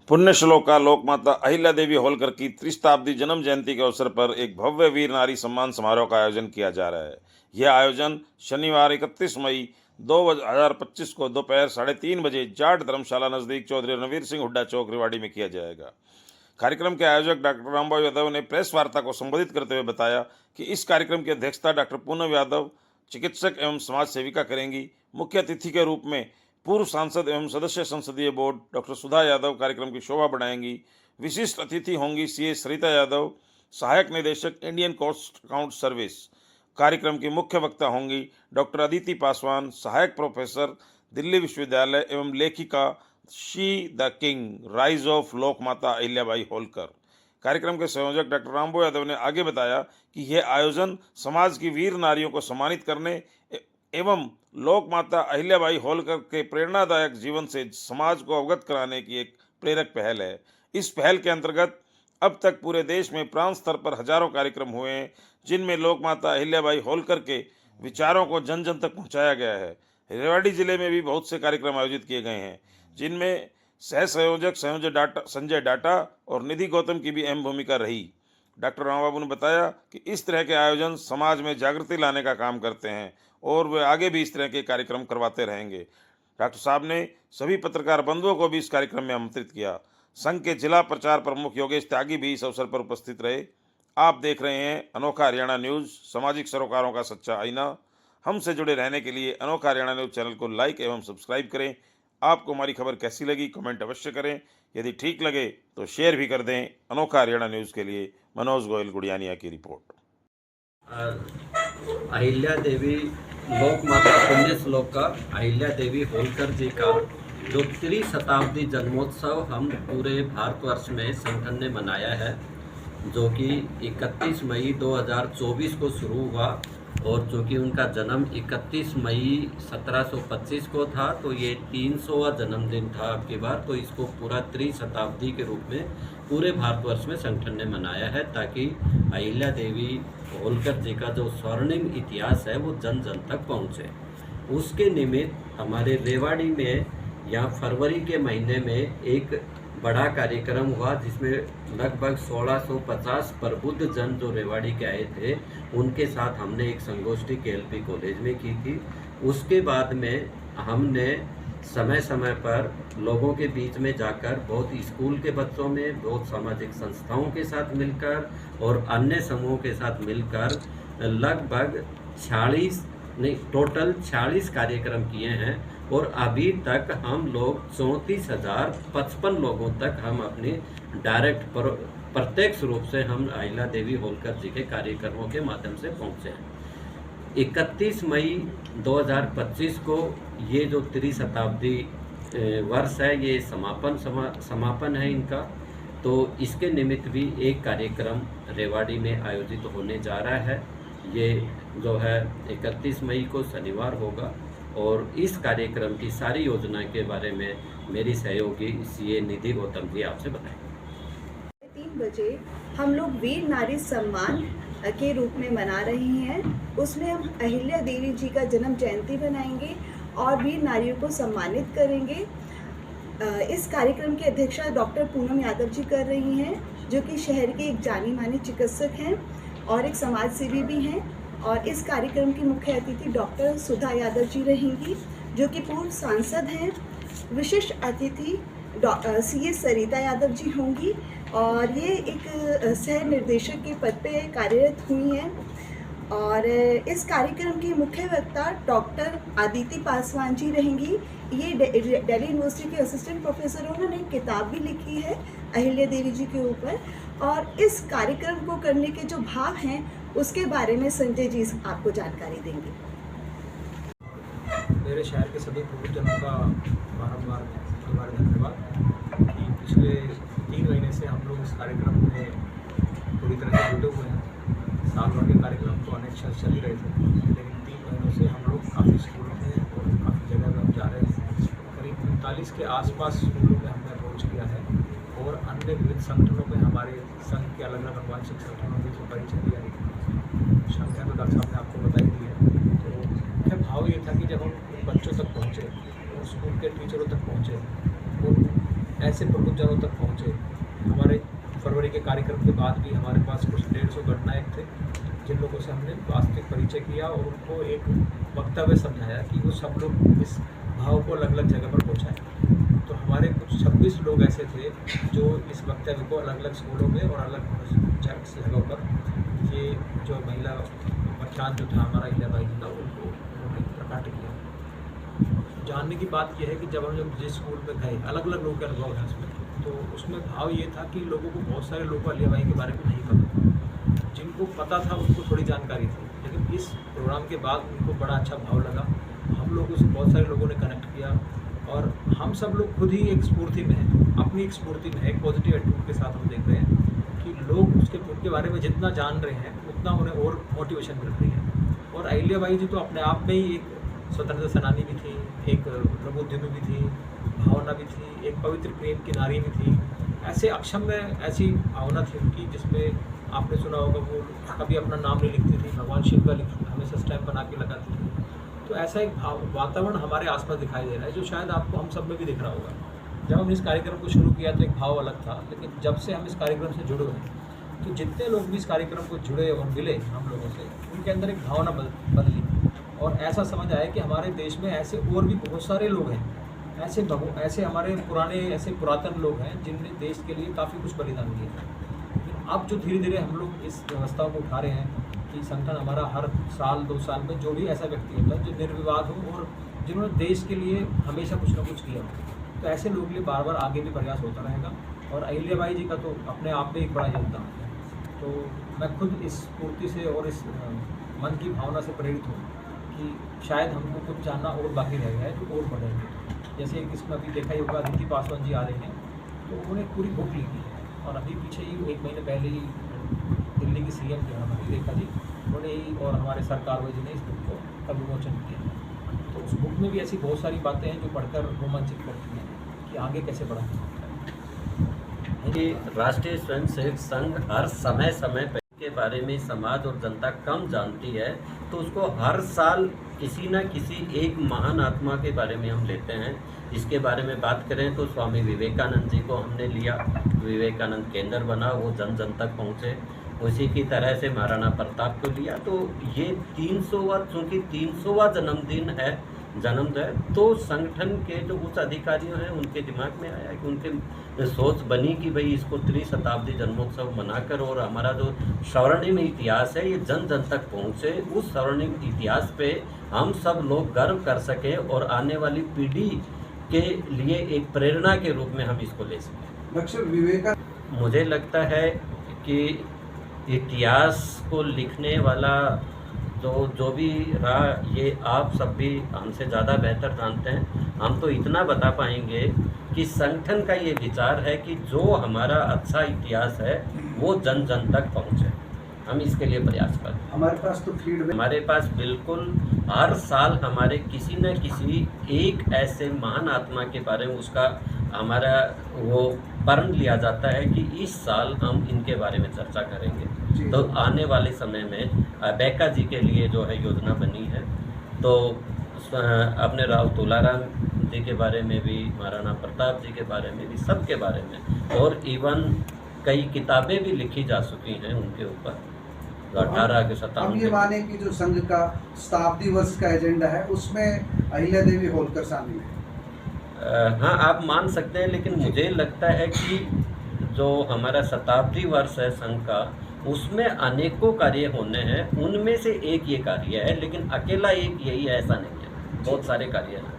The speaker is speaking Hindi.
पुण्यश्लोका लोकमाता अहिल्या देवी होलकर की त्रिशताब्दी जन्म जयंती के अवसर पर एक भव्य वीर नारी सम्मान समारोह का आयोजन किया जा रहा है। यह आयोजन शनिवार 31 मई 2025 को दोपहर 3:30 बजे जाट धर्मशाला नजदीक चौधरी रणवीर सिंह हुड्डा चौक रेवाड़ी में किया जाएगा। कार्यक्रम के आयोजक डॉक्टर रामबाबू यादव ने प्रेस वार्ता को संबोधित करते हुए बताया कि इस कार्यक्रम की अध्यक्षता डॉक्टर पूनम यादव, चिकित्सक एवं समाज सेविका करेंगी। मुख्य अतिथि के रूप में पूर्व सांसद एवं सदस्य संसदीय बोर्ड डॉक्टर सुधा यादव कार्यक्रम की शोभा बढ़ाएंगी। विशिष्ट अतिथि होंगी सीए सरिता यादव, सहायक निदेशक इंडियन कोस्ट अकाउंट सर्विस। कार्यक्रम की मुख्य वक्ता होंगी डॉक्टर अदिति पासवान, सहायक प्रोफेसर, दिल्ली विश्वविद्यालय एवं लेखिका she the king rise of Lokmata Ahilyabai Holkar. कार्यक्रम के संयोजक डॉक्टर रामबाबू यादव ने आगे बताया कि यह आयोजन समाज की वीर नारियों को सम्मानित करने एवं लोकमाता अहिल्याबाई होलकर के प्रेरणादायक जीवन से समाज को अवगत कराने की एक प्रेरक पहल है। इस पहल के अंतर्गत अब तक पूरे देश में प्रांत स्तर पर हजारों कार्यक्रम हुए हैं, जिनमें लोकमाता अहिल्याबाई होलकर के विचारों को जन जन तक पहुंचाया गया है। रेवाड़ी जिले में भी बहुत से कार्यक्रम आयोजित किए गए हैं, जिनमें सह संयोजक संजय डाटा और निधि गौतम की भी अहम भूमिका रही। डॉक्टर रामबाबू ने बताया कि इस तरह के आयोजन समाज में जागृति लाने का काम करते हैं और वे आगे भी इस तरह के कार्यक्रम करवाते रहेंगे। डॉक्टर साहब ने सभी पत्रकार बंधुओं को भी इस कार्यक्रम में आमंत्रित किया। संघ के जिला प्रचार प्रमुख योगेश त्यागी भी इस अवसर पर उपस्थित रहे। आप देख रहे हैं अनोखा हरियाणा न्यूज़, सामाजिक सरोकारों का सच्चा आईना। हमसे जुड़े रहने के लिए अनोखा हरियाणा न्यूज़ चैनल को लाइक एवं सब्सक्राइब करें। आपको हमारी खबर कैसी लगी कमेंट अवश्य करें। यदि ठीक लगे तो शेयर भी कर दें। अनोखा हरियाणा न्यूज़ के लिए मनोज गोयल गुड़ियानिया की रिपोर्ट। अहिल्या देवी लोकमाता पुण्यश्लोका अहिल्या देवी होलकर जी का जो त्रिशताब्दी जन्मोत्सव हम पूरे भारतवर्ष में संगठन ने मनाया है, जो कि 31 मई 2024 को शुरू हुआ और जो कि उनका जन्म 31 मई 1725 को था, तो ये 300वां जन्मदिन था आपकी बार। तो इसको पूरा त्रिशताब्दी के रूप में पूरे भारतवर्ष में संगठन ने मनाया है, ताकि अहिल्या देवी होलकर जी का जो स्वर्णिम इतिहास है वो जन जन तक पहुँचे। उसके निमित्त हमारे रेवाड़ी में यहाँ फरवरी के महीने में एक बड़ा कार्यक्रम हुआ, जिसमें लगभग 1650 प्रबुद्ध जन जो रेवाड़ी के आए थे, उनके साथ हमने एक संगोष्ठी KLP कॉलेज में की थी। उसके बाद में हमने समय समय पर लोगों के बीच में जाकर बहुत स्कूल के बच्चों में, बहुत सामाजिक संस्थाओं के साथ मिलकर और अन्य समूहों के साथ मिलकर लगभग 46 कार्यक्रम किए हैं और अभी तक हम लोग 34,055 लोगों तक हम अपनी डायरेक्ट प्रत्यक्ष रूप से हम अहिल्या देवी होलकर जी के कार्यक्रमों के माध्यम से पहुंचे हैं। 31 मई 2025 को ये जो त्रिशताब्दी वर्ष है, ये समापन है इनका। तो इसके निमित्त भी एक कार्यक्रम रेवाड़ी में आयोजित होने जा रहा है। ये जो है 31 मई को शनिवार होगा और इस कार्यक्रम की सारी योजना के बारे में मेरी सहयोगी सीए निधि गौतम जी आपसे बताएंगे। 3 बजे हम लोग वीर नारी सम्मान के रूप में मना रहे हैं। उसमें हम अहिल्या देवी जी का जन्म जयंती बनाएंगे और वीर नारियों को सम्मानित करेंगे। इस कार्यक्रम की अध्यक्षता डॉक्टर पूनम यादव जी कर रही हैं, जो कि शहर के एक जानी मानी चिकित्सक हैं और एक समाज सेवी भी हैं। और इस कार्यक्रम की मुख्य अतिथि डॉक्टर सुधा यादव जी रहेंगी, जो कि पूर्व सांसद हैं। विशिष्ट अतिथि सीए सरिता यादव जी होंगी और ये एक सह निर्देशक के पद पे कार्यरत हुई हैं। और इस कार्यक्रम की मुख्य वक्ता डॉक्टर अदिति पासवान जी रहेंगी। ये दिल्ली यूनिवर्सिटी के असिस्टेंट प्रोफेसर, उन्होंने एक किताब भी लिखी है अहिल्या देवी जी के ऊपर। और इस कार्यक्रम को करने के जो भाव हैं उसके बारे में संजय जी आपको जानकारी देंगे। मेरे शहर के सभी प्रबुद्धजनों का बारंबार धन्यवाद कि पिछले 3 महीने से हम लोग इस कार्यक्रम में पूरी तरह से जुटे हुए हैं। साल भर के कार्यक्रम तो अनेक चल ही रहे थे, लेकिन 3 महीनों से हम लोग काफ़ी स्कूलों में और काफ़ी जगह पर हम जा रहे हैं। करीब 45 के आसपास स्कूलों में हमने अप्रोच किया है और अन्य विविध संगठनों में हमारे संघ के अलग अलग अनुवांशिक संगठनों में जो परिचय दिया है, संख्या तो डॉक्टर साहब ने आपको बताई दी है। तो मुख्य भाव ये था कि जब हम बच्चों तक पहुँचे और स्कूल के टीचरों तक पहुँचे, उन ऐसे प्रबुद्ध जनों तक पहुँचे। हमारे फरवरी के कार्यक्रम के बाद भी हमारे पास कुछ 150 गणनायक थे जिन लोगों से हमने वास्तविक परिचय किया और उनको एक वक्तव्य समझाया कि वो सब लोग इस भाव को अलग अलग जगह पर पहुँचाएँ। तो हमारे कुछ 26 लोग ऐसे थे जो इस वक्तव्य को अलग अलग स्कूलों में और अलग जगहों पर ये जो महिला व्याख्यान जो था हमारा अहिल्याबाई जी का उनको उन्होंने प्रकट किया। जानने की बात यह है कि जब हम जब जिस स्कूल में गए अलग अलग लोगों के अनुभव है उसमें, तो उसमें भाव ये था कि लोगों को बहुत सारे लोगों को अहिल्याबाई के बारे में नहीं पता, जिनको पता था उनको थोड़ी जानकारी थी, लेकिन इस प्रोग्राम के बाद उनको बड़ा अच्छा भाव लगा। हम लोगों से बहुत सारे लोगों ने कनेक्ट किया और हम सब लोग खुद ही एक स्फूर्ति में हैं, अपनी एक स्फूर्ति में एक पॉजिटिव एटीट्यूड के साथ हम देख रहे हैं कि लोग उनके बारे में जितना जान रहे हैं उतना उन्हें और मोटिवेशन मिल रही है। और अहिल्याबाई जी तो अपने आप में ही एक स्वतंत्रता सेनानी भी थी, एक लघु उद्यमी भी थी, भावना भी थी, एक पवित्र प्रेम की नारी भी थी। ऐसे अक्षम में ऐसी भावना थी उनकी जिसमें आपने सुना होगा वो कभी अपना नाम नहीं लिखती थी, भगवान शिव का हमेशा स्टैम्प बना के लगाती थी। तो ऐसा एक वातावरण हमारे आसपास दिखाई दे रहा है जो शायद आपको हम सब में भी दिख रहा होगा। जब हम इस कार्यक्रम को शुरू किया तो एक भाव अलग था, लेकिन जब से हम इस कार्यक्रम से जुड़े हैं तो जितने लोग भी इस कार्यक्रम को जुड़े और मिले हम लोगों से, उनके अंदर एक भावना बदली और ऐसा समझ आया कि हमारे देश में ऐसे और भी बहुत सारे लोग हैं, ऐसे हमारे पुराने ऐसे पुरातन लोग हैं जिनने देश के लिए काफ़ी कुछ बलिदान दिया है। लेकिन अब जो धीरे धीरे हम लोग इस व्यवस्था को उठा रहे हैं कि संगठन हमारा हर साल 2 साल में जो भी ऐसा व्यक्ति होता है जो निर्विवाद हो और जिन्होंने देश के लिए हमेशा कुछ ना कुछ किया हो, तो ऐसे लोगों के लिए बार बार आगे भी प्रयास होता रहेगा। और अहिल्याबाई जी का तो अपने आप में एक बड़ा योगदान है। तो मैं खुद इस स्फूर्ति से और इस मन की भावना से प्रेरित हूँ कि शायद हमको कुछ जानना और बाकी रह गया है जो और बढ़ेंगे। जैसे इसमें अभी देखा ही होगा अदिति पासवान जी आ रहे हैं, तो उन्होंने पूरी बुक लिखी है और अभी पीछे ही 1 महीने पहले ही दिल्ली की CM जो है हमारी रेखा जी, उन्होंने ही और हमारे सरकार जी ने इस बुक को का विमोचन किया। तो उस बुक में भी ऐसी बहुत सारी बातें हैं जो पढ़कर रोमांचित करती हैं कि आगे कैसे बढ़ा कि राष्ट्रीय स्वयंसेवक संघ हर समय के बारे में समाज और जनता कम जानती है, तो उसको हर साल किसी न किसी एक महान आत्मा के बारे में हम लेते हैं। इसके बारे में बात करें तो स्वामी विवेकानंद जी को हमने लिया, विवेकानंद केंद्र बना, वो जन जन तक पहुँचे। उसी की तरह से महाराणा प्रताप को लिया, तो ये 300वां, चूँकि 300वां जन्मदिन है, तो संगठन के जो उच्च अधिकारियों हैं उनके दिमाग में आया कि उनके सोच बनी कि भाई इसको त्रिशताब्दी जन्मोत्सव मनाकर और हमारा जो स्वर्णिम इतिहास है ये जन जन तक पहुँचे, उस स्वर्णिम इतिहास पे हम सब लोग गर्व कर सकें और आने वाली पीढ़ी के लिए एक प्रेरणा के रूप में हम इसको ले सकें। मुझे लगता है कि इतिहास को लिखने वाला जो भी रहा, ये आप सब भी हमसे ज़्यादा बेहतर जानते हैं। हम तो इतना बता पाएंगे कि संगठन का ये विचार है कि जो हमारा अच्छा इतिहास है वो जन जन तक पहुँचे, हम इसके लिए प्रयास करें। हमारे पास बिल्कुल हर साल हमारे किसी न किसी एक ऐसे महान आत्मा के बारे में उसका हमारा वो प्रण लिया जाता है कि इस साल हम इनके बारे में चर्चा करेंगे। तो आने वाले समय में बैका जी के लिए जो है योजना बनी है, तो अपने राव तुलाराम जी के बारे में भी, महाराणा प्रताप जी के बारे में भी, सब के बारे में, और इवन कई किताबें भी लिखी जा चुकी हैं उनके ऊपर। 18 के 57 अब ये माने कि जो संघ का शताब्दी वर्ष का एजेंडा है उसमें अहिल्या देवी होलकर शामिल है। हाँ, आप मान सकते हैं, लेकिन मुझे लगता है कि जो हमारा शताब्दी वर्ष है संघ का, उसमें अनेकों कार्य होने हैं, उनमें से एक ये कार्य है, लेकिन अकेला एक यही है ऐसा नहीं है, बहुत सारे कार्य हैं।